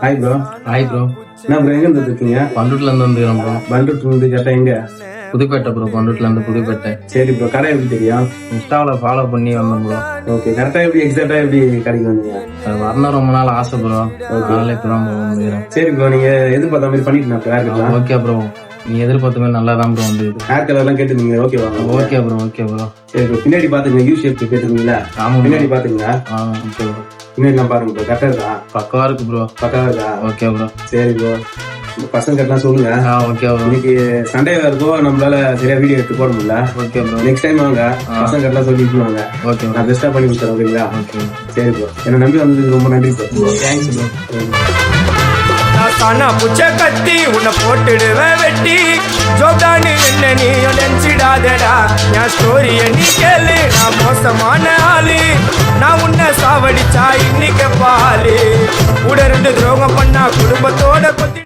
Hi bro. Hi bro. என்ன bro, எங்க இருந்து இருக்கீங்க? பண்ருட்ல இருந்து வந்துக்கிறோம் ப்ரோ. பண்ருட்ல இருந்து கேட்டா எங்க? புதுப்பேட்டை ப்ரோ. பண்ருட்ல இருந்து புதுப்பேட்டை. சரி ப்ரோ, கடை எப்படி தெரியும்? இன்ஸ்டாவில் ஃபாலோ பண்ணி வந்தோம் ப்ரோ. ஓகே, கரெக்டா எப்படி எக்ஸாக்டா எப்படி கடைக்கு வந்தீங்க? அது வரணும் ரொம்ப நாள் ஆசை ப்ரோ. அதனால இப்போ தான் ப்ரோ வந்துக்கிறேன். சரி ப்ரோ, நீங்க எதிர்பார்த்த மாதிரி பண்ணிட்டு ஓகே ப்ரோ. நீ எதிர்பார்த்த மாதிரி நல்லா தான் ப்ரோ வந்து ஹேர் கலர் எல்லாம் கேட்டுருந்தீங்க. ஓகேவா? Okay bro. Okay bro. சரி ப்ரோ, பின்னாடி பாத்துங்க. யூ ஷேப் கேட்டுருந்தீங்களா? ஆமா பின்னாடி பாத்துங்க. Okay bro. பின்னாடி நான் பாருங்க ப்ரோ, கரெக்டா இருக்கா? பக்கவா இருக்கு ப்ரோ. பக்கவா இருக்கா? Okay bro. சரி ப்ரோ, பசங்க கட்டலாம் சொல்லுங்க. Okay bro. இன்னைக்கு சண்டே இருக்கும், நம்மளால சரியா வீடியோ எடுத்து போட முடியல. Okay bro. நெக்ஸ்ட் டைம் வாங்க, பசங்க கட்டலாம் சொல்லிட்டு வாங்க. Okay bro. நான் பெஸ்டா பண்ணி கொடுத்துறேன். ஓகேங்களா? ஓகே. சரி ப்ரோ, என்ன நம்பி வந்ததுக்கு ரொம்ப நன்றி ப்ரோ. Thanks bro. தானா புச்ச கத்தி உன்னை போட்டுடுவேன் வெட்டி ஜோப்டானு என்ன நீ நினைச்சிடாதடா. என் ஸ்டோரிய நீ கேளு, நான் மோசமான ஆளு. நான் உன்னை சாவடிச்சா இன்னைக்கு பாலு கூட 2 துரோகம் பண்ணா குடும்பத்தோட கொத்தி